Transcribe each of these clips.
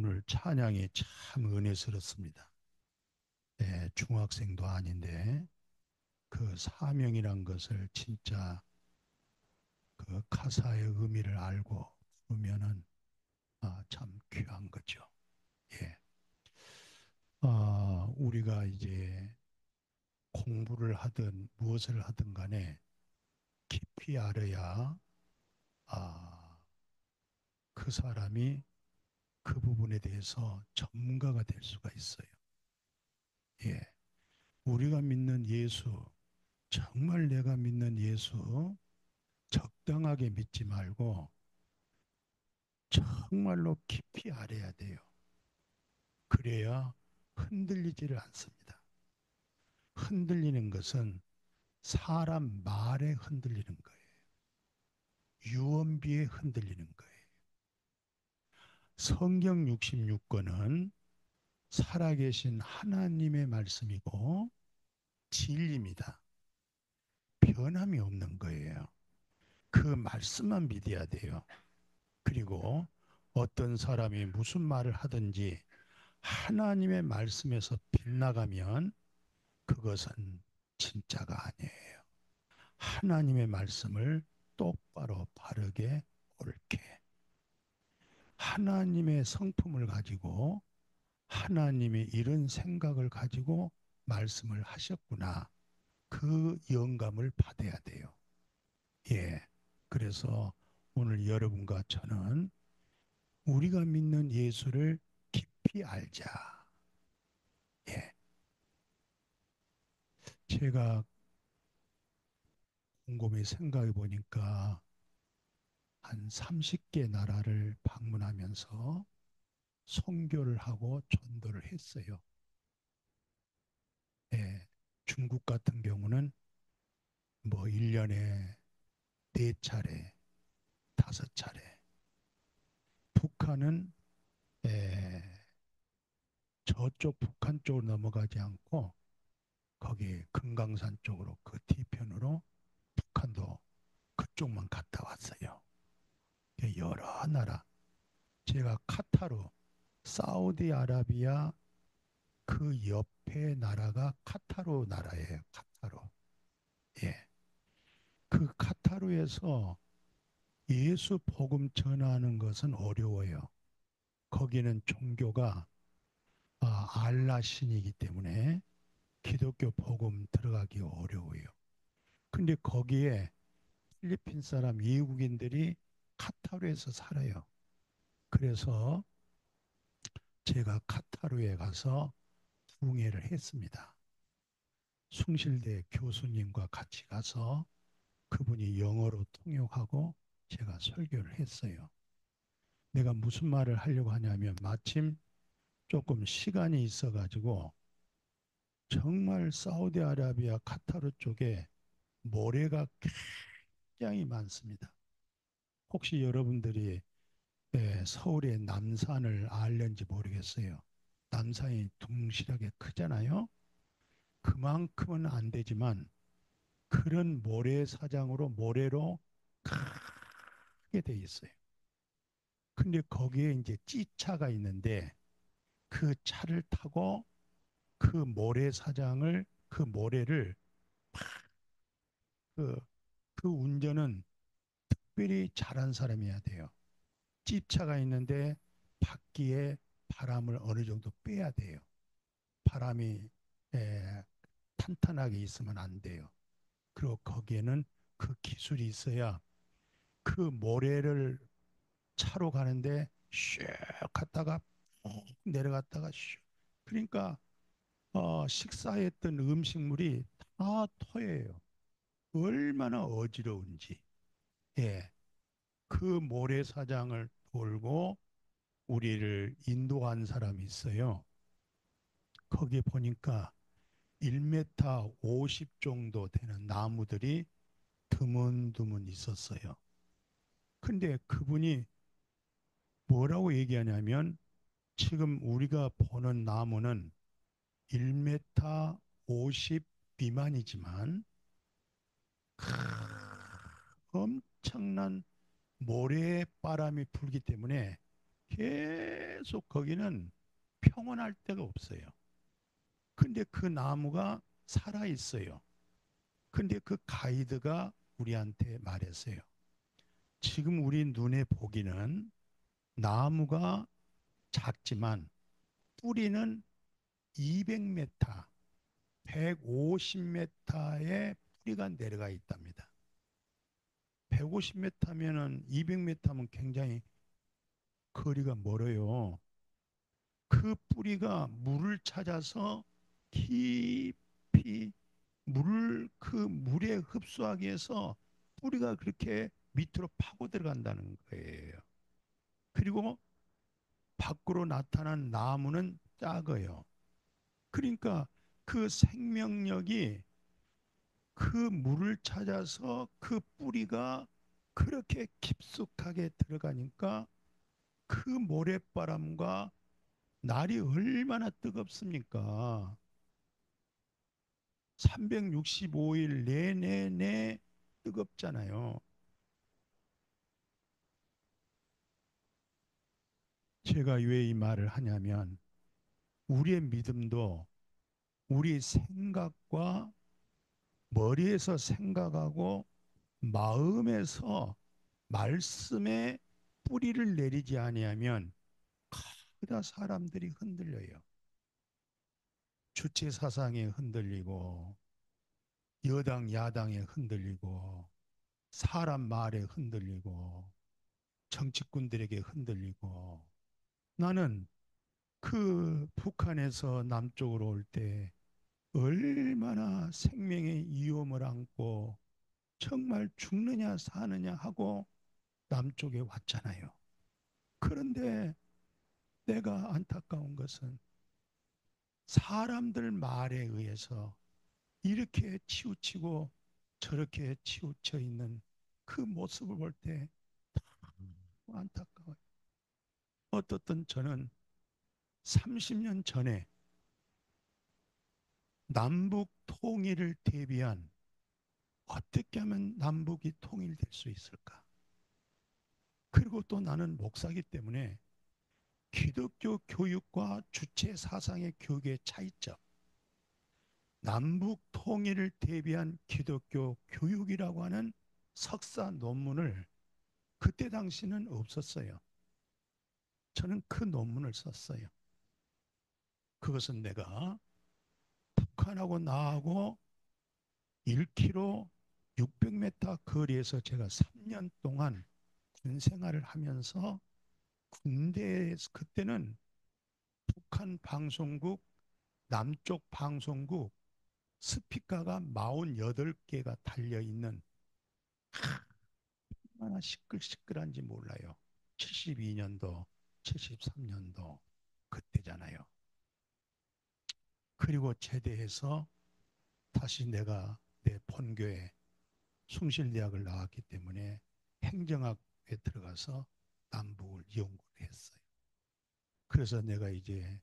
오늘 찬양이 참 은혜스럽습니다. 중학생도 아닌데 그 사명이란 것을 진짜 그 가사의 의미를 알고 부르면은 참 귀한 거죠. 예. 우리가 이제 공부를 하든 무엇을 하든 간에 깊이 알아야 아, 그 사람이 그 부분에 대해서 전문가가 될 수가 있어요. 예. 우리가 믿는 예수, 정말 내가 믿는 예수 적당하게 믿지 말고 정말로 깊이 알아야 돼요. 그래야 흔들리지를 않습니다. 흔들리는 것은 사람 말에 흔들리는 거예요. 유언비에 흔들리는 거예요. 성경 66권은 살아계신 하나님의 말씀이고 진리입니다. 변함이 없는 거예요. 그 말씀만 믿어야 돼요. 그리고 어떤 사람이 무슨 말을 하든지 하나님의 말씀에서 빗나가면 그것은 진짜가 아니에요. 하나님의 말씀을 똑바로 바르게 옳게 하나님의 성품을 가지고 하나님이 이런 생각을 가지고 말씀을 하셨구나. 그 영감을 받아야 돼요. 예. 그래서 오늘 여러분과 저는 우리가 믿는 예수를 깊이 알자. 예. 제가 곰곰이 생각해 보니까 한 30개 나라를 방문하면서 선교를 하고 전도를 했어요. 예. 중국 같은 경우는 뭐 1년에 4차례, 5차례. 북한은 예, 저쪽 북한 쪽으로 넘어가지 않고 거기 금강산 쪽으로 그 뒤편으로 북한도 그쪽만 갔다 왔어요. 여러 나라. 제가 카타르, 사우디아라비아 그 옆에 나라가 카타르 나라예요. 카타르. 예. 그 카타르에서 예수 복음 전하는 것은 어려워요. 거기는 종교가 알라 신이기 때문에 기독교 복음 들어가기 어려워요. 근데 거기에 필리핀 사람 외국인들이 카타르에서 살아요. 그래서 제가 카타르에 가서 부흥회를 했습니다. 숭실대 교수님과 같이 가서 그분이 영어로 통역하고 제가 설교를 했어요. 내가 무슨 말을 하려고 하냐면 마침 조금 시간이 있어가지고 정말 사우디아라비아 카타르 쪽에 모래가 굉장히 많습니다. 혹시 여러분들이 서울의 남산을 알는지 모르겠어요. 남산이 둥실하게 크잖아요. 그만큼은 안 되지만 그런 모래사장으로 모래로 크게 돼 있어요. 근데 거기에 이제 찌차가 있는데 그 차를 타고 그 모래사장을 그 모래를 그, 그 운전은 특별히 잘한 사람이어야 돼요. 찝차가 있는데 바퀴에 바람을 어느 정도 빼야 돼요. 바람이 에, 탄탄하게 있으면 안 돼요. 그리고 거기에는 그 기술이 있어야 그 모래를 차로 가는데 슉 갔다가 내려갔다가 슉. 그러니까 식사했던 음식물이 다 토해요. 얼마나 어지러운지. 예. 그 모래사장을 돌고 우리를 인도한 사람이 있어요. 거기 보니까 1m 50 정도 되는 나무들이 드문드문 있었어요. 근데 그분이 뭐라고 얘기하냐면 지금 우리가 보는 나무는 1m 50 미만이지만 엄청난 모래바람이 불기 때문에 계속 거기는 평온할 데가 없어요. 근데 그 나무가 살아 있어요. 근데 그 가이드가 우리한테 말했어요. 지금 우리 눈에 보기는 나무가 작지만 뿌리는 200m, 150m의 뿌리가 내려가 있답니다. 150m면은 200m면 굉장히 거리가 멀어요. 그 뿌리가 물을 찾아서 깊이 그 물에 흡수하기 위해서 뿌리가 그렇게 밑으로 파고 들어간다는 거예요. 그리고 밖으로 나타난 나무는 작아요. 그러니까 그 생명력이 그 물을 찾아서 그 뿌리가 그렇게 깊숙하게 들어가니까 그 모래바람과 날이 얼마나 뜨겁습니까? 365일 내내내 뜨겁잖아요. 제가 왜 이 말을 하냐면 우리의 믿음도 우리 생각과 머리에서 생각하고 마음에서 말씀에 뿌리를 내리지 아니하면 그다 사람들이 흔들려요. 주체 사상에 흔들리고 여당 야당에 흔들리고 사람 말에 흔들리고 정치꾼들에게 흔들리고 나는 그 북한에서 남쪽으로 올 때 얼마나 생명의 위험을 안고 정말 죽느냐 사느냐 하고 남쪽에 왔잖아요. 그런데 내가 안타까운 것은 사람들 말에 의해서 이렇게 치우치고 저렇게 치우쳐 있는 그 모습을 볼 때 안타까워요. 어떻든 저는 30년 전에 남북 통일을 대비한 어떻게 하면 남북이 통일될 수 있을까? 그리고 또 나는 목사기 때문에 기독교 교육과 주체 사상의 교육의 차이점, 남북 통일을 대비한 기독교 교육이라고 하는 석사 논문을 그때 당시는 없었어요. 저는 그 논문을 썼어요. 그것은 내가 북한하고 나하고 1km 600m 거리에서 제가 3년 동안 군 생활을 하면서 군대에서 그때는 북한 방송국 남쪽 방송국 스피커가 48개가 달려있는 얼마나 시끌시끌한지 몰라요. 72년도 73년도 그때잖아요. 그리고 제대해서 다시 내가 내 본교에 숭실대학을 나왔기 때문에 행정학에 들어가서 남북을 연구를 했어요. 그래서 내가 이제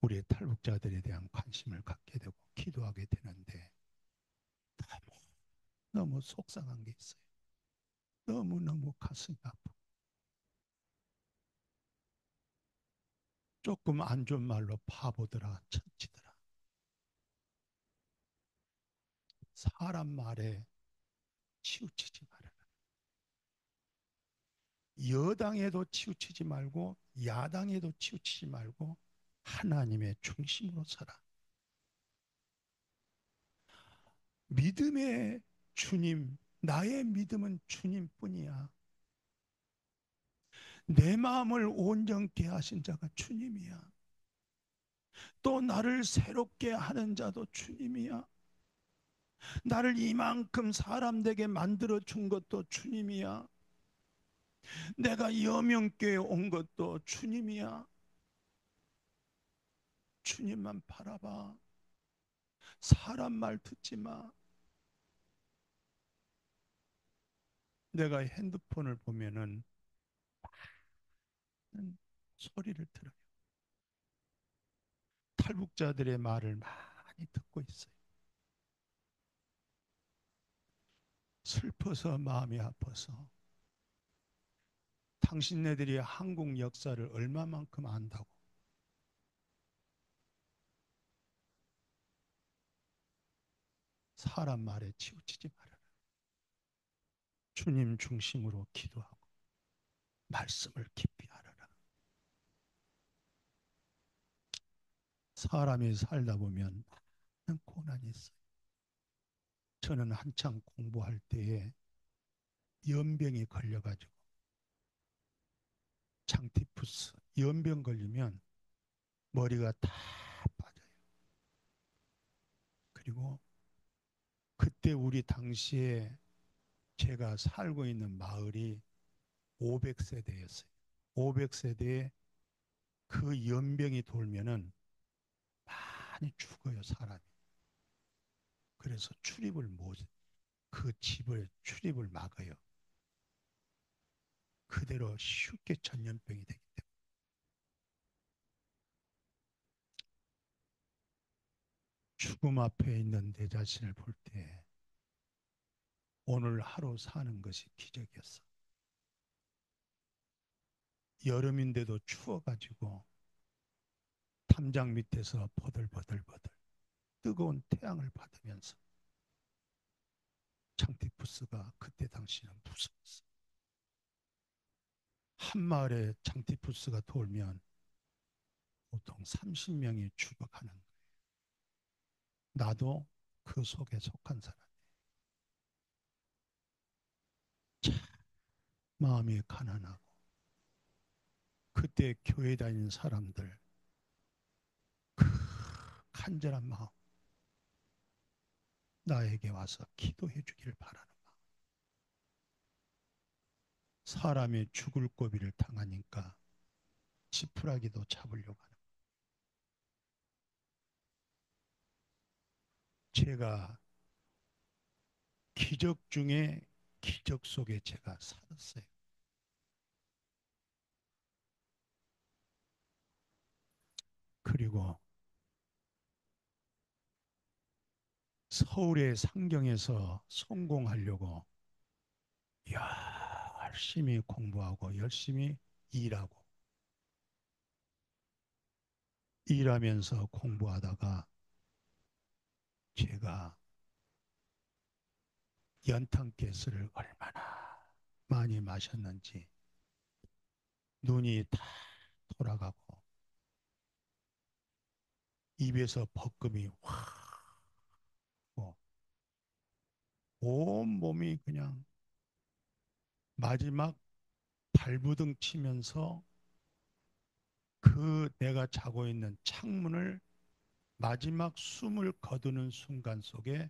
우리 탈북자들에 대한 관심을 갖게 되고 기도하게 되는데 너무 속상한 게 있어요. 너무너무 가슴이 아프고 조금 안 좋은 말로 바보더라 천치더라 사람 말에 치우치지 말아라. 여당에도 치우치지 말고 야당에도 치우치지 말고 하나님의 중심으로 서라. 믿음의 주님, 나의 믿음은 주님뿐이야. 내 마음을 온전케 하신 자가 주님이야. 또 나를 새롭게 하는 자도 주님이야. 나를 이만큼 사람 되게 만들어 준 것도 주님이야. 내가 여명교에 온 것도 주님이야. 주님만 바라봐. 사람 말 듣지 마. 내가 핸드폰을 보면은 소리를 들어요. 탈북자들의 말을 많이 듣고 있어요. 슬퍼서 마음이 아파서 당신네들이 한국 역사를 얼마만큼 안다고. 사람 말에 치우치지 말아라. 주님 중심으로 기도하고 말씀을 깊이 알아라. 사람이 살다 보면 많은 고난이 있어요. 저는 한창 공부할 때에 연병이 걸려가지고, 장티푸스 연병 걸리면 머리가 다 빠져요. 그리고 그때 우리 당시에 제가 살고 있는 마을이 500세대였어요. 500세대에 그 연병이 돌면은 많이 죽어요, 사람이. 그래서 출입을 못, 그 집을 출입을 막아요. 그대로 쉽게 전염병이 되기 때문에. 죽음 앞에 있는 내 자신을 볼 때 오늘 하루 사는 것이 기적이었어. 여름인데도 추워가지고 담장 밑에서 버들버들버들 뜨거운 태양을 받으면서, 장티푸스가 그때 당시는 무서웠어. 한 마을에 장티푸스가 돌면 보통 30명이 죽어가는 거예요. 나도 그 속에 속한 사람이에요. 마음이 가난하고, 그때 교회 다니는 사람들 그 간절한 마음, 나에게 와서 기도해 주기를 바라는 마음. 사람이 죽을 고비를 당하니까 지푸라기도 잡으려고 하는. 제가 기적 중에 기적 속에 제가 살았어요. 그리고 서울의 상경에서 성공하려고 열심히 공부하고 열심히 일하고, 일하면서 공부하다가 제가 연탄가스를 얼마나 많이 마셨는지 눈이 다 돌아가고 입에서 벌금이 확 오고 온 몸이 그냥 마지막 발부둥 치면서 그 내가 자고 있는 창문을, 마지막 숨을 거두는 순간 속에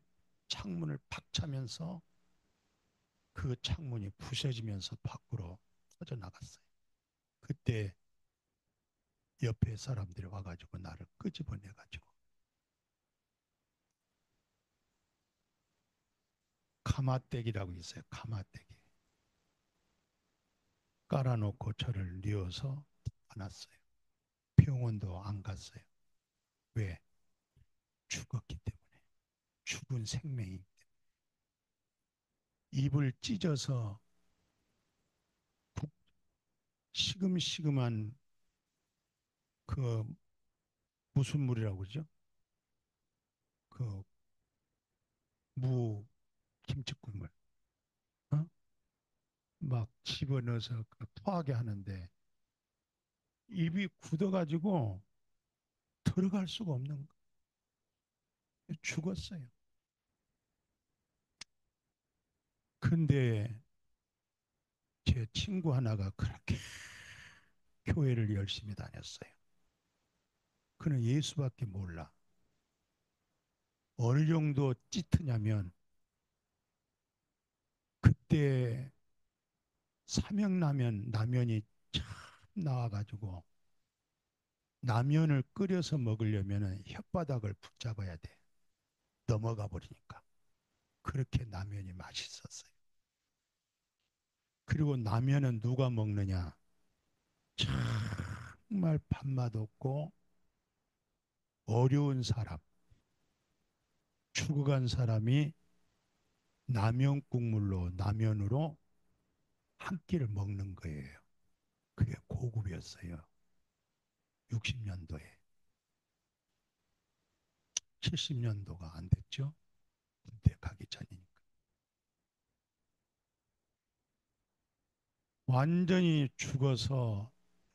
창문을 팍 차면서 그 창문이 부서지면서 밖으로 터져나갔어요. 그때 옆에 사람들이 와가지고 나를 끄집어내가지고 가마떼기라고 있어요. 가마떼기 깔아놓고 저를 뉘어서 안았어요. 병원도 안 갔어요. 왜? 죽었기 때문에. 죽은 생명이 입을 찢어서 시금시금한 그 무슨 물이라고 그러죠? 그 무 김치국물, 어? 막 집어넣어서 그 토하게 하는데 입이 굳어가지고 들어갈 수가 없는 거예요. 죽었어요. 근데 제 친구 하나가 그렇게 교회를 열심히 다녔어요. 그는 예수밖에 몰라. 어느 정도 찌트냐면 그때 삼양라면 라면이 참 나와가지고 라면을 끓여서 먹으려면 혓바닥을 붙잡아야 돼. 넘어가 버리니까. 그렇게 라면이 맛있었어요. 그리고 라면은 누가 먹느냐? 정말 밥맛 없고 어려운 사람, 죽어간 사람이 라면 국물로, 라면으로 한 끼를 먹는 거예요. 그게 고급이었어요. 60년도에. 70년도가 안 됐죠. 군대 가기 전이니까. 완전히 죽어서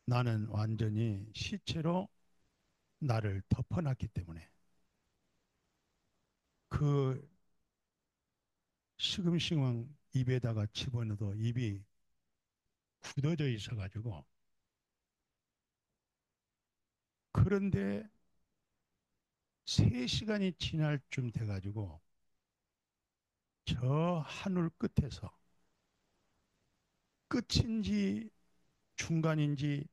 나는 완전히 시체로 나를 덮어놨기 때문에 그 시금싱은 입에다가 집어넣어도 입이 굳어져 있어가지고 그런데 3시간이 지날 쯤 돼가지고 저 하늘 끝에서 끝인지 중간인지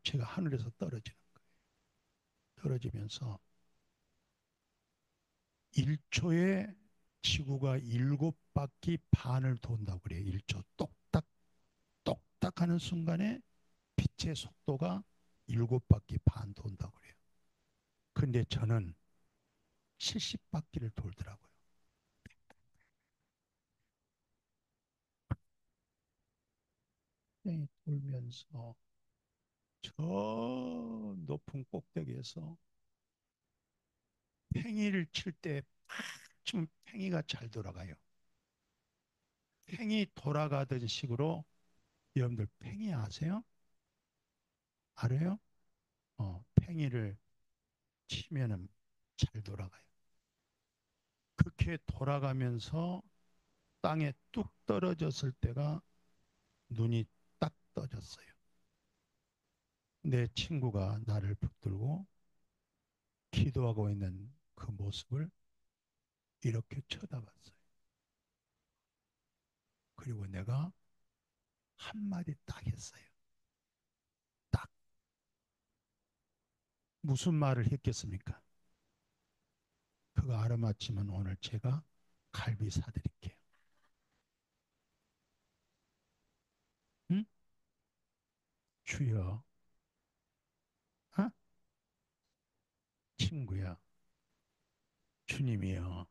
제가 하늘에서 떨어지는 거예요. 떨어지면서 1초에 지구가 7바퀴 반을 돈다고 그래요. 1초 똑딱 똑딱 하는 순간에 빛의 속도가 7바퀴 반 돈다고 그래요. 근데 저는 70바퀴를 돌더라고요. 돌면서 저 높은 꼭대기에서 팽이를 칠 때 좀 팽이가 잘 돌아가요. 팽이 돌아가던 식으로 여러분들 팽이 아세요? 알아요? 팽이를 치면은 잘 돌아가요. 그렇게 돌아가면서 땅에 뚝 떨어졌을 때가 눈이 딱 떠졌어요. 내 친구가 나를 붙들고 기도하고 있는 그 모습을 이렇게 쳐다봤어요. 그리고 내가 한마디 딱 했어요. 딱. 무슨 말을 했겠습니까? 그거 알아맞히면 오늘 제가 갈비 사드릴게요. 응? 주여, 어? 친구야, 주님이여.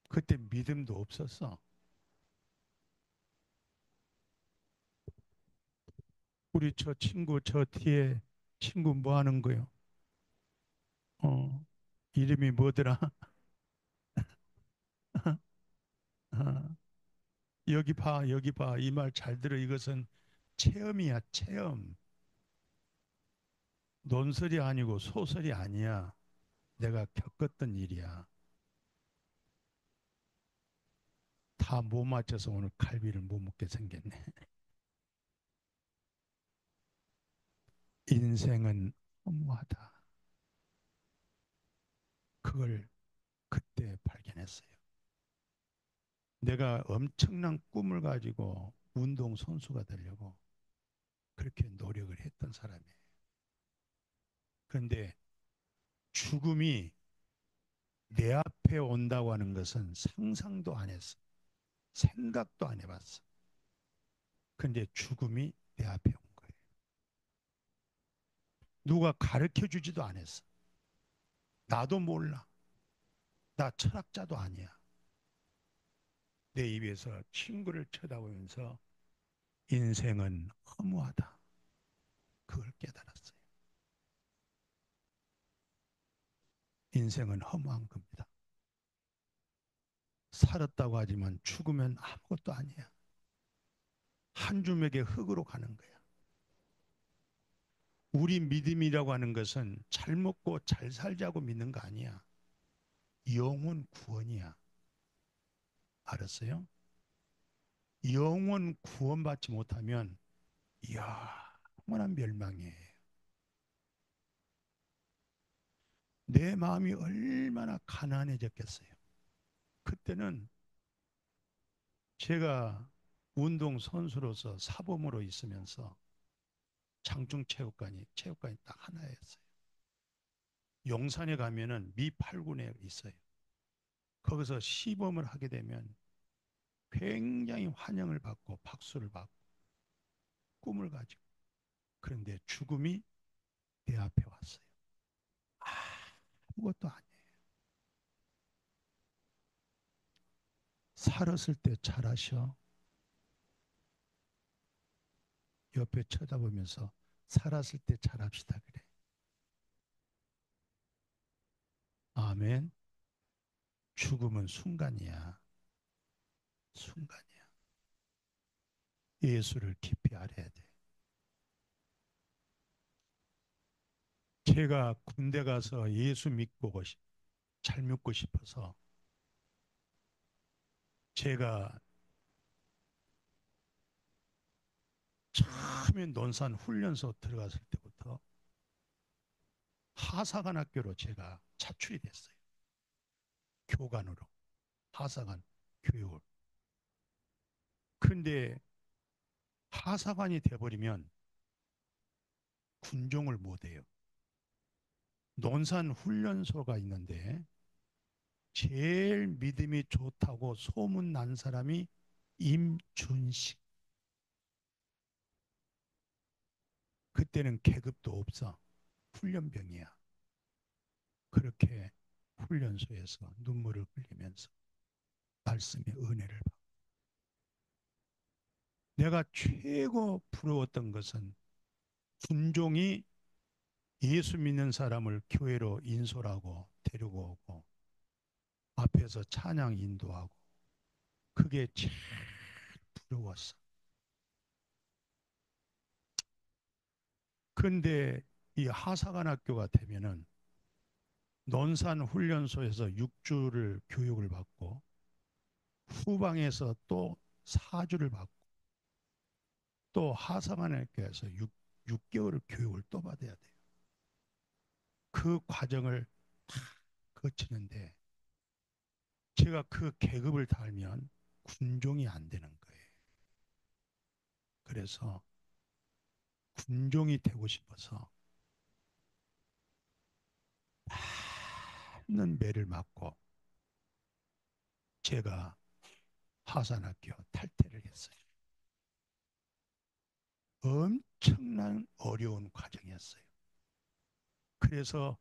그때 믿음도 없었어. 우리 저 친구 저 뒤에 친구 뭐 하는 거요? 어, 이름이 뭐더라? 어, 여기 봐, 여기 봐. 이 말 잘 들어. 이것은 체험이야, 체험. 논설이 아니고 소설이 아니야. 내가 겪었던 일이야. 다 못 맞춰서 오늘 갈비를 못 먹게 생겼네. 인생은 허무하다. 그걸 그때 발견했어요. 내가 엄청난 꿈을 가지고 운동 선수가 되려고 그렇게 노력을 했던 사람이에요. 그런데 죽음이 내 앞에 온다고 하는 것은 상상도 안 했어. 생각도 안 해봤어. 근데 죽음이 내 앞에 온 거예요. 누가 가르쳐 주지도 않았어. 나도 몰라. 나 철학자도 아니야. 내 입에서 친구를 쳐다보면서 인생은 허무하다. 그걸 깨달았어요. 인생은 허무한 겁니다. 살았다고 하지만 죽으면 아무것도 아니야. 한 줌에게 흙으로 가는 거야. 우리 믿음이라고 하는 것은 잘 먹고 잘 살자고 믿는 거 아니야. 영혼 구원이야. 알았어요? 영혼 구원받지 못하면 영원한 멸망이에요. 내 마음이 얼마나 가난해졌겠어요. 그때는 제가 운동 선수로서 사범으로 있으면서 체육관이 딱 하나였어요. 용산에 가면은 미 8군에 있어요. 거기서 시범을 하게 되면 굉장히 환영을 받고 박수를 받고 꿈을 가지고 그런데 죽음이 내 앞에 왔어요. 아무것도 아니에요. 살았을 때 잘하셔. 옆에 쳐다보면서 살았을 때 잘합시다 그래. 아멘. 죽음은 순간이야. 순간이야. 예수를 깊이 알아야 돼. 제가 군대 가서 예수 믿고 잘 믿고 싶어서 제가 처음에 논산 훈련소 들어갔을 때부터 하사관 학교로 제가 차출이 됐어요. 교관으로. 하사관 교육을. 근데 하사관이 돼버리면 군종을 못 해요. 논산 훈련소가 있는데 제일 믿음이 좋다고 소문 난 사람이 임준식. 그때는 계급도 없어. 훈련병이야. 그렇게 훈련소에서 눈물을 흘리면서 말씀의 은혜를 받고. 내가 최고 부러웠던 것은 군종이 예수 믿는 사람을 교회로 인솔하고 데리고 오고 앞에서 찬양 인도하고 그게 제일 부러웠어. 근데 이 하사관 학교가 되면은 논산 훈련소에서 6주를 교육을 받고 후방에서 또 4주를 받고 또 하사관 학교에서 6개월을 교육을 또 받아야 돼요. 그 과정을 다 거치는데 제가 그 계급을 달면 군종이 안 되는 거예요. 그래서 군종이 되고 싶어서 많은 매를 맞고 제가 하산학교 탈퇴를 했어요. 엄청난 어려운 과정이었어요. 그래서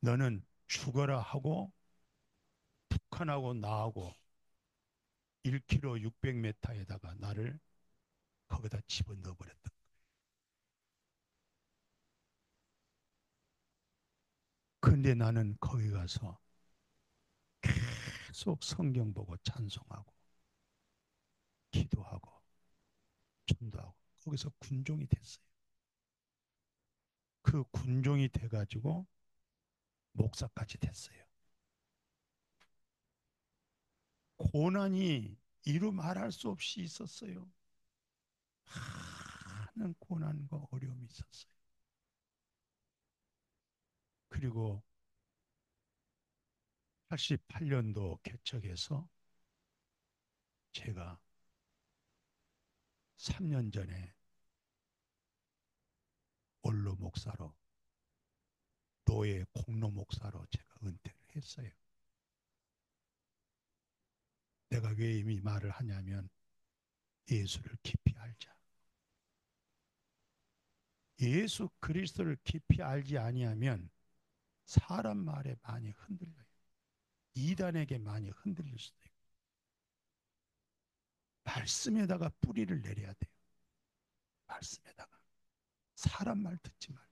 너는 죽어라 하고 북한하고 나하고 1km 600m에다가 나를 거기다 집어넣어 버렸다. 근데 나는 거기 가서 계속 성경 보고 찬송하고 기도하고 전도하고 거기서 군종이 됐어요. 그 군종이 돼가지고 목사까지 됐어요. 고난이 이루 말할 수 없이 있었어요. 많은 고난과 어려움이 있었어요. 그리고 88년도 개척해서 제가 3년 전에 원로 목사로 노예 공로 목사로 제가 은퇴를 했어요. 내가 왜 이 말을 하냐면 예수를 깊이 알자. 예수 그리스도를 깊이 알지 아니하면 사람 말에 많이 흔들려요. 이단에게 많이 흔들릴 수도 있고 말씀에다가 뿌리를 내려야 돼요. 말씀에다가 사람 말 듣지 말고.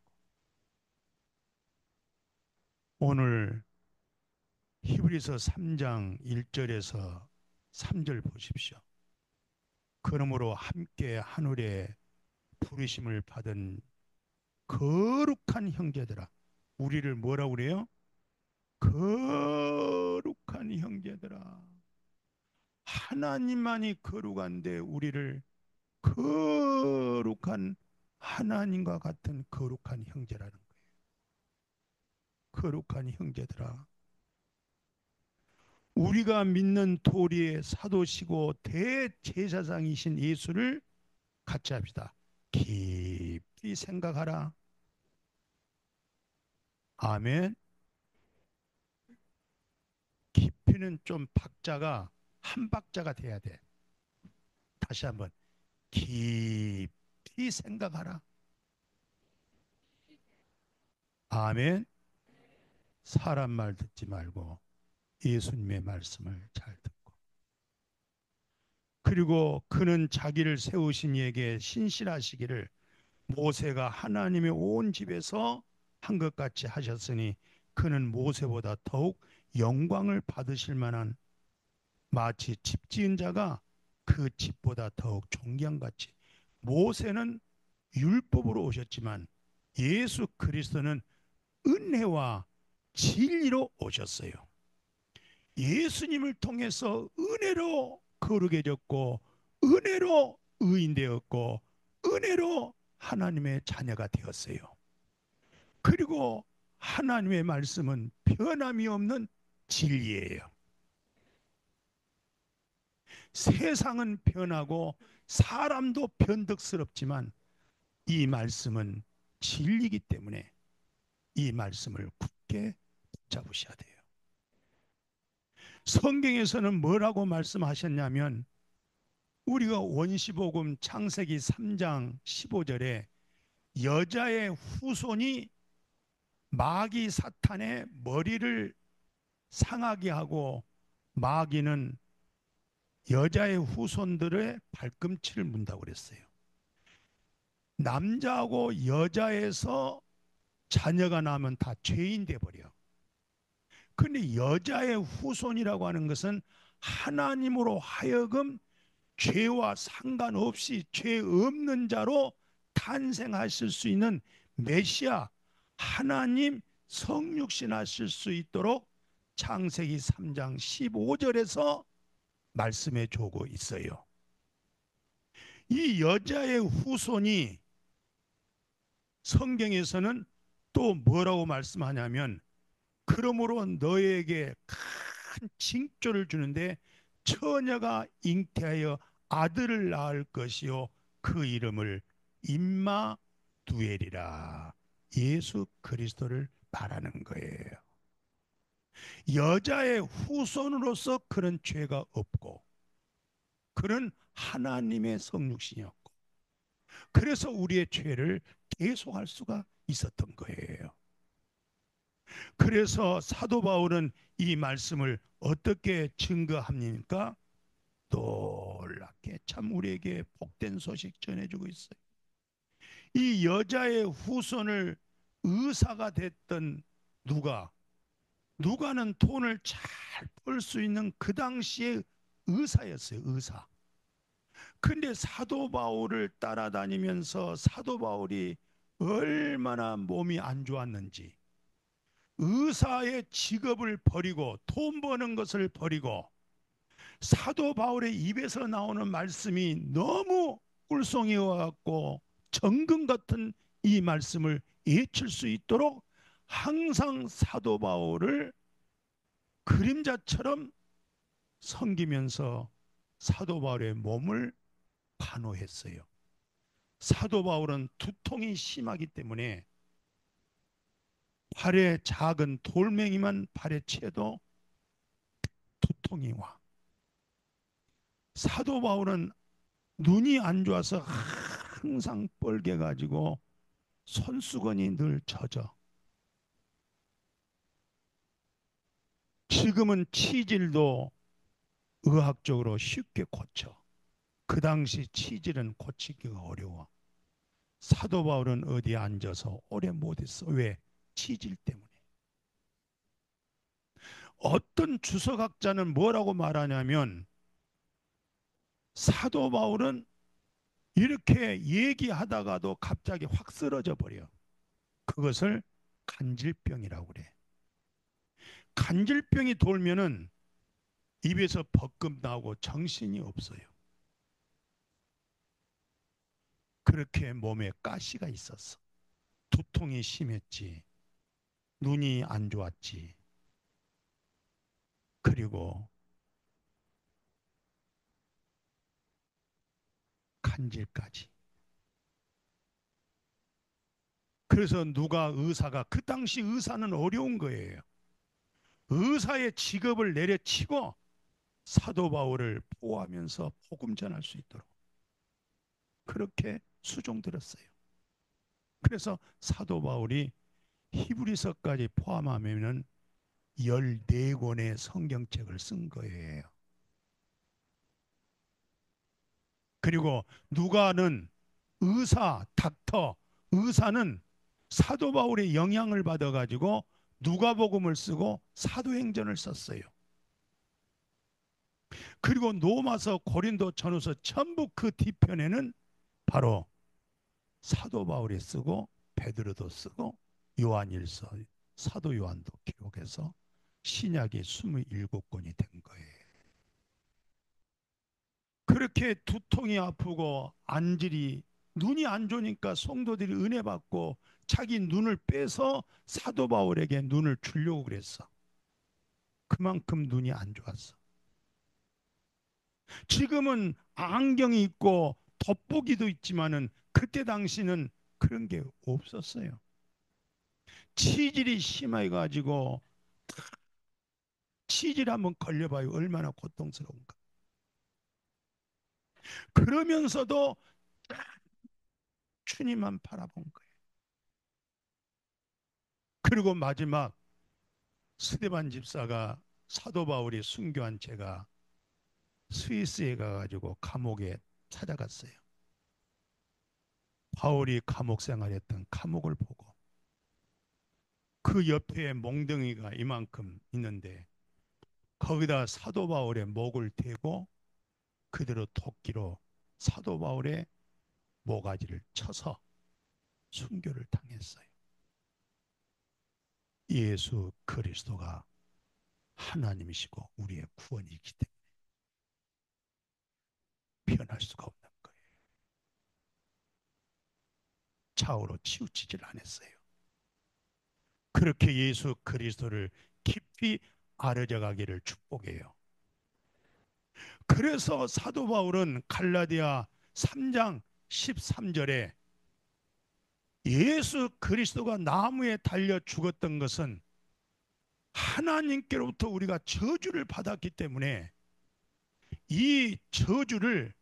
오늘 히브리서 3장 1절에서 3절 보십시오. 그러므로 함께 하늘에 부르심을 받은 거룩한 형제들아. 우리를 뭐라고 그래요? 거룩한 형제들아. 하나님만이 거룩한데 우리를 거룩한 하나님과 같은 거룩한 형제라는 거예요. 거룩한 형제들아. 우리가 믿는 도리의 사도시고 대제사장이신 예수를 같이 합시다. 깊이 생각하라. 아멘. 깊이는 좀 박자가 한 박자가 돼야 돼. 다시 한번 깊이 생각하라. 아멘. 사람 말 듣지 말고 예수님의 말씀을 잘 듣고 그리고 그는 자기를 세우신 이에게 신실하시기를 모세가 하나님의 온 집에서 한 것 같이 하셨으니 그는 모세보다 더욱 영광을 받으실 만한 마치 집 지은 자가 그 집보다 더욱 존경같이. 모세는 율법으로 오셨지만 예수 그리스도는 은혜와 진리로 오셨어요. 예수님을 통해서 은혜로 거룩해 졌고 은혜로 의인되었고 은혜로 하나님의 자녀가 되었어요. 그리고 하나님의 말씀은 변함이 없는 진리예요. 세상은 변하고 사람도 변덕스럽지만 이 말씀은 진리이기 때문에 이 말씀을 굳게 붙잡으셔야 돼요. 성경에서는 뭐라고 말씀하셨냐면 우리가 원시복음 창세기 3장 15절에 여자의 후손이 마귀 사탄의 머리를 상하게 하고 마귀는 여자의 후손들의 발꿈치를 문다고 그랬어요. 남자하고 여자에서 자녀가 나면 다 죄인 돼 버려. 근데 여자의 후손이라고 하는 것은 하나님으로 하여금 죄와 상관없이 죄 없는 자로 탄생하실 수 있는 메시아 하나님 성육신 하실 수 있도록 창세기 3장 15절에서 말씀해 주고 있어요. 이 여자의 후손이 성경에서는 또 뭐라고 말씀하냐면 그러므로 너에게 큰 징조를 주는데 처녀가 잉태하여 아들을 낳을 것이요 그 이름을 임마누엘이라. 예수 그리스도를 말하는 거예요. 여자의 후손으로서 그런 죄가 없고 그는 하나님의 성육신이었고 그래서 우리의 죄를 계속할 수가 있었던 거예요. 그래서 사도 바울은 이 말씀을 어떻게 증거합니까? 놀랍게 참 우리에게 복된 소식 전해주고 있어요. 이 여자의 후손을 의사가 됐던 누가는 돈을 잘 벌 수 있는 그 당시의 의사였어요. 의사. 근데 사도 바울을 따라다니면서 사도 바울이 얼마나 몸이 안 좋았는지 의사의 직업을 버리고 돈 버는 것을 버리고 사도 바울의 입에서 나오는 말씀이 너무 꿀송이와 같고 정금 같은 이 말씀을 예칠 수 있도록 항상 사도 바울을 그림자처럼 섬기면서 사도 바울의 몸을 간호했어요. 사도 바울은 두통이 심하기 때문에 발에 작은 돌멩이만 발에 채도 두통이 와. 사도 바울은 눈이 안 좋아서 항상 뻘게 가지고 손수건이 늘 젖어. 지금은 치질도 의학적으로 쉽게 고쳐. 그 당시 치질은 고치기가 어려워. 사도 바울은 어디에 앉아서 오래 못했어. 왜? 치질 때문에. 어떤 주석학자는 뭐라고 말하냐면 사도 바울은 이렇게 얘기하다가도 갑자기 확 쓰러져 버려. 그것을 간질병이라고 그래. 간질병이 돌면은 입에서 벌금 나오고 정신이 없어요. 그렇게 몸에 가시가 있었어. 두통이 심했지. 눈이 안 좋았지. 그리고 간질까지. 그래서 누가 의사가 그 당시 의사는 어려운 거예요. 의사의 직업을 내려치고 사도 바울을 보호하면서 복음 전할 수 있도록 그렇게 수종들었어요. 그래서 사도 바울이 히브리서까지 포함하면은 14권의 성경책을 쓴 거예요. 그리고 누가는 의사, 닥터, 의사는 사도 바울의 영향을 받아가지고 누가복음을 쓰고 사도행전을 썼어요. 그리고 로마서, 고린도, 전후서 전부 그 뒤편에는 바로 사도 바울이 쓰고 베드로도 쓰고 요한일서, 사도 요한도 기록해서 신약이 27권이 된 거예요. 그렇게 두통이 아프고 안질이 눈이 안 좋으니까 성도들이 은혜 받고 자기 눈을 빼서 사도 바울에게 눈을 주려고 그랬어. 그만큼 눈이 안 좋았어. 지금은 안경이 있고 돋보기도 있지만은 그때 당시는 그런 게 없었어요. 치질이 심해 가지고 치질 한번 걸려봐요. 얼마나 고통스러운가. 그러면서도 주님만 바라본 거예요. 그리고 마지막 스데반 집사가 사도 바울이 순교한 채가 스위스에 가가지고 감옥에 찾아갔어요. 바울이 감옥 생활했던 감옥을 보고 그 옆에 몽둥이가 이만큼 있는데 거기다 사도 바울의 목을 대고 그대로 토끼로 사도 바울의 모가지를 쳐서 순교를 당했어요. 예수 그리스도가 하나님이시고 우리의 구원이기 때문에 변할 수가 없는 거예요. 좌우로 치우치질 않았어요. 그렇게 예수 그리스도를 깊이 아뢰져 가기를 축복해요. 그래서 사도 바울은 갈라디아 3장 13절에 예수 그리스도가 나무에 달려 죽었던 것은 하나님께로부터 우리가 저주를 받았기 때문에 이 저주를,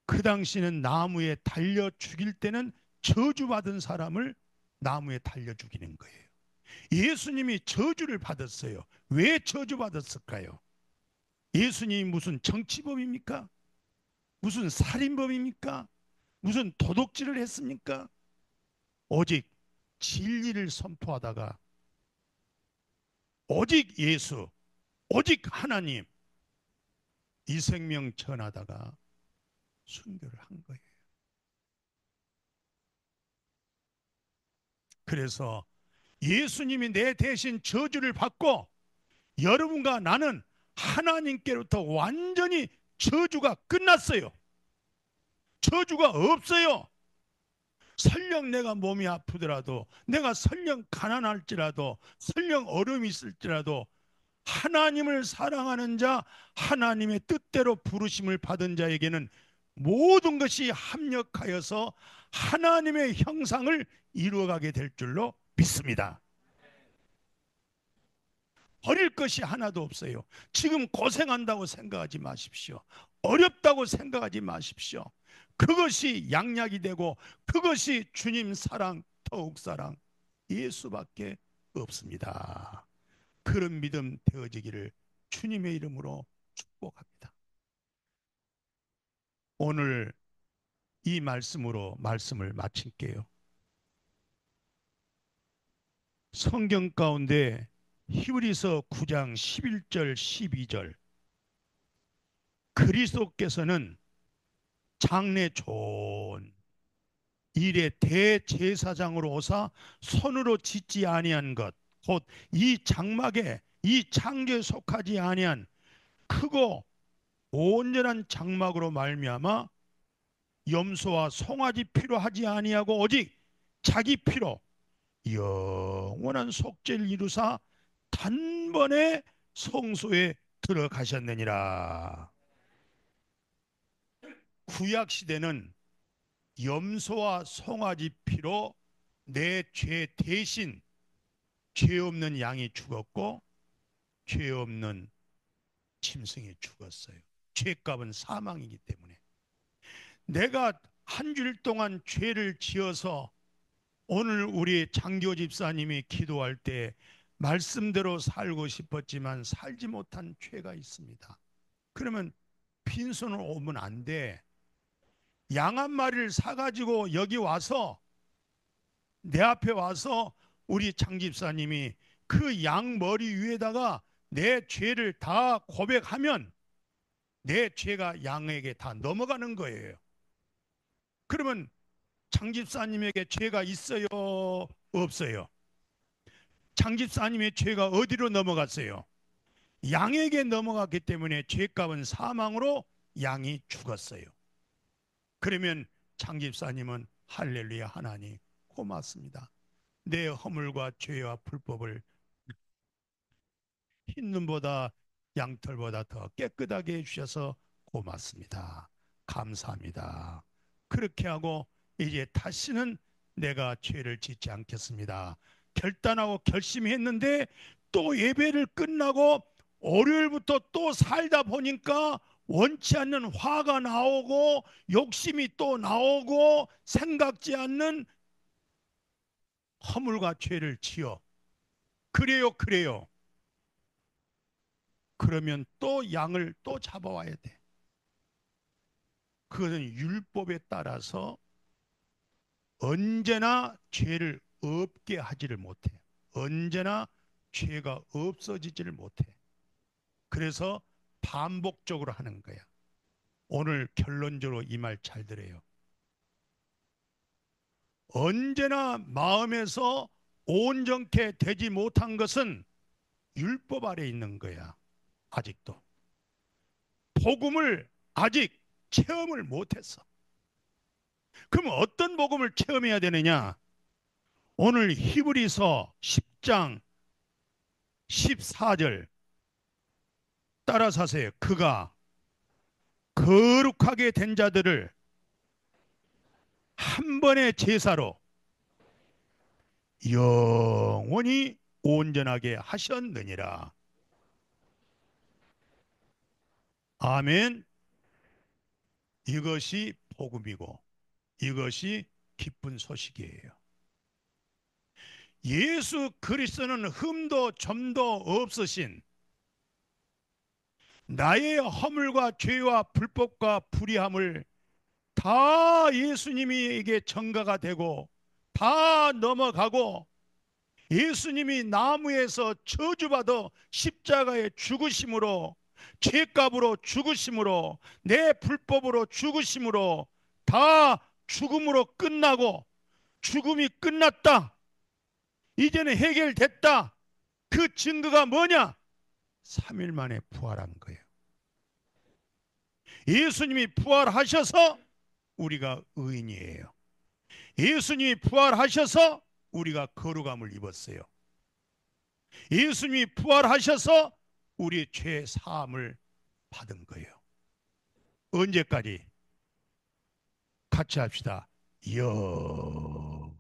그 당시는 나무에 달려 죽일 때는 저주받은 사람을 나무에 달려 죽이는 거예요. 예수님이 저주를 받았어요. 왜 저주받았을까요? 예수님이 무슨 정치범입니까? 무슨 살인범입니까? 무슨 도둑질을 했습니까? 오직 진리를 선포하다가 오직 예수, 오직 하나님, 이 생명 전하다가 순교를 한 거예요. 그래서 예수님이 내 대신 저주를 받고 여러분과 나는 하나님께로부터 완전히 저주가 끝났어요. 저주가 없어요. 설령 내가 몸이 아프더라도, 내가 설령 가난할지라도, 설령 어려움이 있을지라도 하나님을 사랑하는 자, 하나님의 뜻대로 부르심을 받은 자에게는 모든 것이 합력하여서 하나님의 형상을 이루어가게 될 줄로 믿습니다. 버릴 것이 하나도 없어요. 지금 고생한다고 생각하지 마십시오. 어렵다고 생각하지 마십시오. 그것이 양약이 되고 그것이 주님 사랑, 더욱 사랑, 예수밖에 없습니다. 그런 믿음 되어지기를 주님의 이름으로 축복합니다. 오늘 이 말씀으로 말씀을 마칠게요. 성경 가운데 히브리서 9장 11절 12절, 그리스도께서는 장래 좋은 일의 대제사장으로 오사 손으로 짓지 아니한 것, 곧 이 장막에, 이 창조에 속하지 아니한 크고 온전한 장막으로 말미암아 염소와 송아지 피로 하지 아니하고 오직 자기 피로 영원한 속죄를 이루사 단번에 성소에 들어가셨느니라. 구약 시대는 염소와 송아지 피로 내 죄 대신 죄 없는 양이 죽었고 죄 없는 짐승이 죽었어요. 죄값은 사망이기 때문에. 내가 한 주일 동안 죄를 지어서 오늘 우리 장교 집사님이 기도할 때 말씀대로 살고 싶었지만 살지 못한 죄가 있습니다. 그러면 빈손으로 오면 안 돼. 양 한 마리를 사가지고 여기 와서 내 앞에 와서 우리 장 집사님이 그 양 머리 위에다가 내 죄를 다 고백하면 내 죄가 양에게 다 넘어가는 거예요. 그러면 장 집사님에게 죄가 있어요? 없어요? 장 집사님의 죄가 어디로 넘어갔어요? 양에게 넘어갔기 때문에 죄값은 사망으로 양이 죽었어요. 그러면 장 집사님은 할렐루야 하나님 고맙습니다. 내 허물과 죄와 불법을 흰 눈보다 양털보다 더 깨끗하게 해주셔서 고맙습니다. 감사합니다. 그렇게 하고 이제 다시는 내가 죄를 짓지 않겠습니다. 결단하고 결심했는데 또 예배를 끝나고 월요일부터 또 살다 보니까 원치 않는 화가 나오고 욕심이 또 나오고 생각지 않는 허물과 죄를 지어. 그래요, 그래요. 그러면 또 양을 또 잡아와야 돼. 그것은 율법에 따라서 언제나 죄를 없게 하지를 못해. 언제나 죄가 없어지지를 못해. 그래서 반복적으로 하는 거야. 오늘 결론적으로 이 말 잘 들어요. 언제나 마음에서 온전케 되지 못한 것은 율법 아래 있는 거야. 아직도. 복음을 아직 체험을 못했어. 그럼 어떤 복음을 체험해야 되느냐? 오늘 히브리서 10장 14절 따라서 하세요. 그가 거룩하게 된 자들을 한 번의 제사로 영원히 온전하게 하셨느니라. 아멘. 이것이 복음이고 이것이 기쁜 소식이에요. 예수 그리스도는 흠도 점도 없으신 나의 허물과 죄와 불법과 불의함을 다 예수님에게 전가가 되고 다 넘어가고 예수님이 나무에서 저주받아 십자가에 죽으심으로 죄값으로 죽으심으로 내 불법으로 죽으심으로 다 죽음으로 끝나고 죽음이 끝났다. 이제는 해결됐다. 그 증거가 뭐냐? 3일 만에 부활한 거예요. 예수님이 부활하셔서 우리가 의인이에요. 예수님이 부활하셔서 우리가 거룩함을 입었어요. 예수님이 부활하셔서 우리의 죄 사함을 받은 거예요. 언제까지? 같이 합시다. 영원히.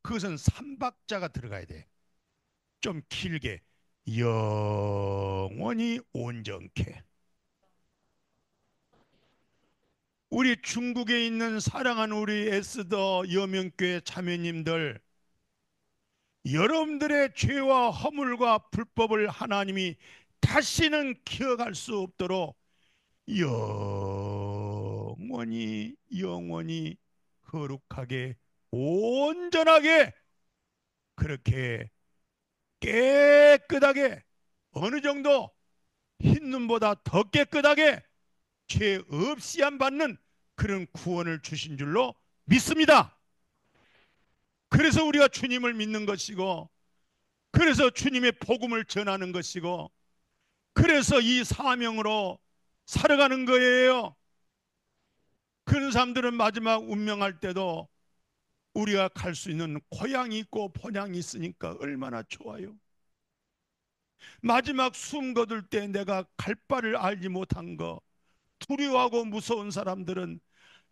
그것은 삼박자가 들어가야 돼. 좀 길게. 영원히 온전케. 우리 중국에 있는 사랑하는 우리 에스더 여명교회 자매님들, 여러분들의 죄와 허물과 불법을 하나님이 다시는 기억할 수 없도록 영원히 영원히 거룩하게 온전하게 그렇게 깨끗하게 어느 정도 흰 눈보다 더 깨끗하게 죄 없이 안 받는 그런 구원을 주신 줄로 믿습니다. 그래서 우리가 주님을 믿는 것이고 그래서 주님의 복음을 전하는 것이고 그래서 이 사명으로 살아가는 거예요. 그런 사람들은 마지막 운명할 때도 우리가 갈 수 있는 고향이 있고 본향이 있으니까 얼마나 좋아요. 마지막 숨 거둘 때 내가 갈 바를 알지 못한 거 두려워하고 무서운 사람들은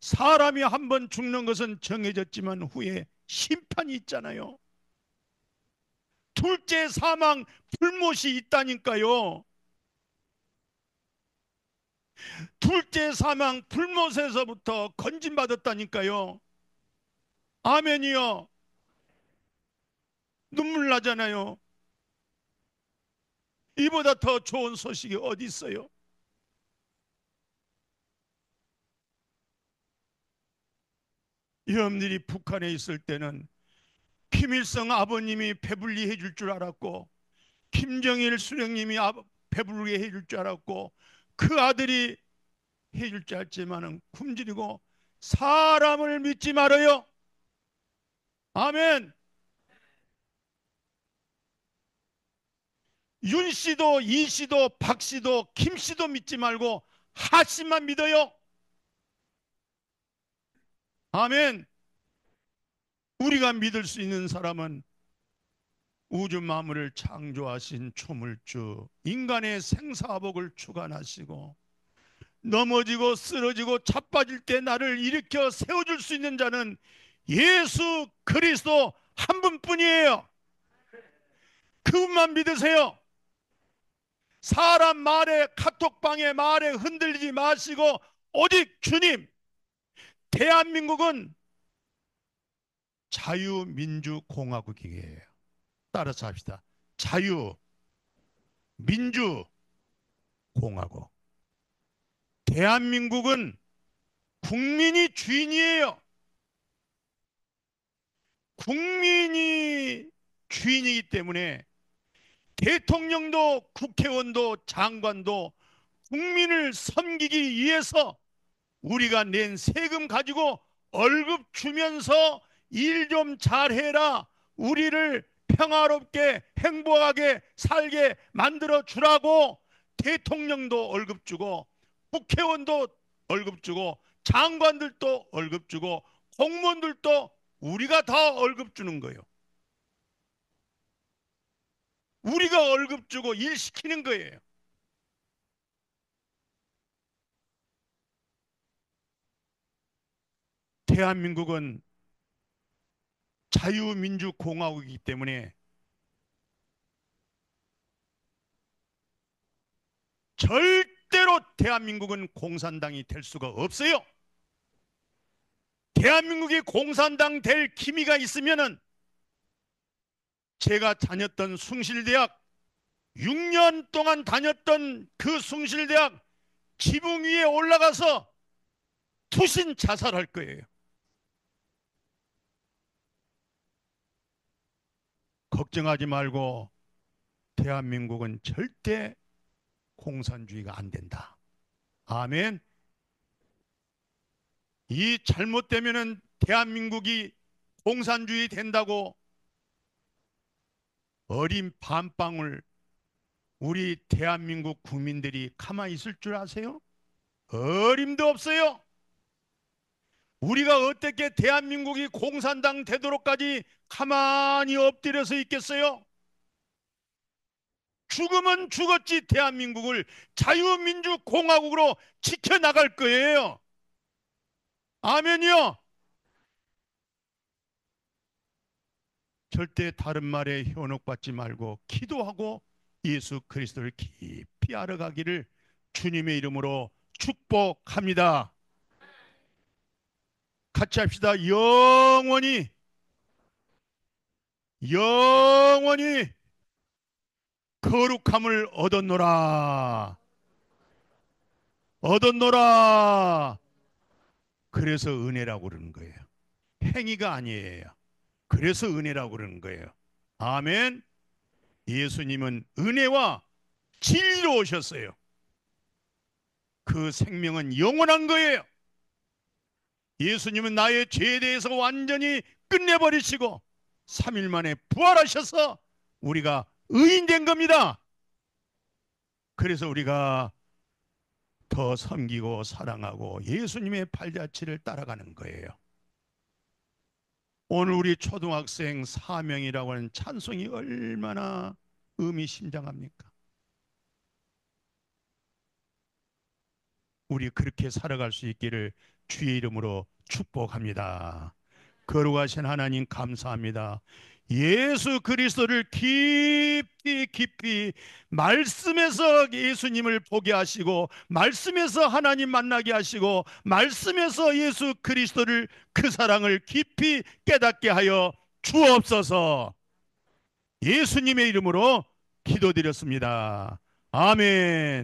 사람이 한 번 죽는 것은 정해졌지만 후에 심판이 있잖아요. 둘째 사망 불못이 있다니까요. 둘째 사망 불못에서부터 건진받았다니까요. 아멘이요. 눈물 나잖아요. 이보다 더 좋은 소식이 어디 있어요? 여러분들이 북한에 있을 때는 김일성 아버님이 배불리 해줄 줄 알았고, 김정일 수령님이 배부르게 해줄 줄 알았고, 그 아들이 해줄 줄 알지만은 굶주리고, 사람을 믿지 말아요. 아멘. 윤 씨도 이 씨도 박 씨도 김 씨도 믿지 말고 하 씨만 믿어요. 아멘. 우리가 믿을 수 있는 사람은 우주 만물을 창조하신 초물주, 인간의 생사복을 주관하시고 넘어지고 쓰러지고 자빠질 때 나를 일으켜 세워줄 수 있는 자는 예수 그리스도 한 분뿐이에요. 그분만 믿으세요. 사람 말에, 카톡방에 말에 흔들리지 마시고 오직 주님. 대한민국은 자유민주공화국이에요. 따라서 합시다. 자유민주공화국. 대한민국은 국민이 주인이에요. 국민이 주인이기 때문에 대통령도 국회의원도 장관도 국민을 섬기기 위해서 우리가 낸 세금 가지고 월급 주면서 일 좀 잘해라, 우리를 평화롭게 행복하게 살게 만들어 주라고 대통령도 월급 주고 국회의원도 월급 주고 장관들도 월급 주고 공무원들도 우리가 다 월급 주는 거예요. 우리가 월급 주고 일 시키는 거예요. 대한민국은 자유민주공화국이기 때문에 절대로 대한민국은 공산당이 될 수가 없어요. 대한민국이 공산당 될 기미가 있으면은 제가 다녔던 숭실대학, 6년 동안 다녔던 그 숭실대학 지붕 위에 올라가서 투신 자살할 거예요. 걱정하지 말고 대한민국은 절대 공산주의가 안 된다. 아멘. 이 잘못되면은 대한민국이 공산주의 된다고 어린 밤방울 우리 대한민국 국민들이 가만히 있을 줄 아세요? 어림도 없어요. 우리가 어떻게 대한민국이 공산당 되도록까지 가만히 엎드려서 있겠어요? 죽으면 죽었지 대한민국을 자유민주공화국으로 지켜나갈 거예요. 아멘이요. 절대 다른 말에 현혹받지 말고 기도하고 예수 그리스도를 깊이 알아가기를 주님의 이름으로 축복합니다. 같이 합시다. 영원히 영원히 거룩함을 얻었노라. 얻었노라. 그래서 은혜라고 그러는 거예요. 행위가 아니에요. 그래서 은혜라고 그러는 거예요. 아멘. 예수님은 은혜와 진리로 오셨어요. 그 생명은 영원한 거예요. 예수님은 나의 죄에 대해서 완전히 끝내버리시고 3일 만에 부활하셔서 우리가 의인된 겁니다. 그래서 우리가 더 섬기고 사랑하고 예수님의 발자취를 따라가는 거예요. 오늘 우리 초등학생 사명이라고 하는 찬송이 얼마나 의미심장합니까? 우리 그렇게 살아갈 수 있기를 주의 이름으로 축복합니다. 거룩하신 하나님 감사합니다. 예수 그리스도를 깊이 깊이 말씀에서 예수님을 보게 하시고 말씀에서 하나님 만나게 하시고 말씀에서 예수 그리스도를 그 사랑을 깊이 깨닫게 하여 주옵소서. 예수님의 이름으로 기도드렸습니다. 아멘.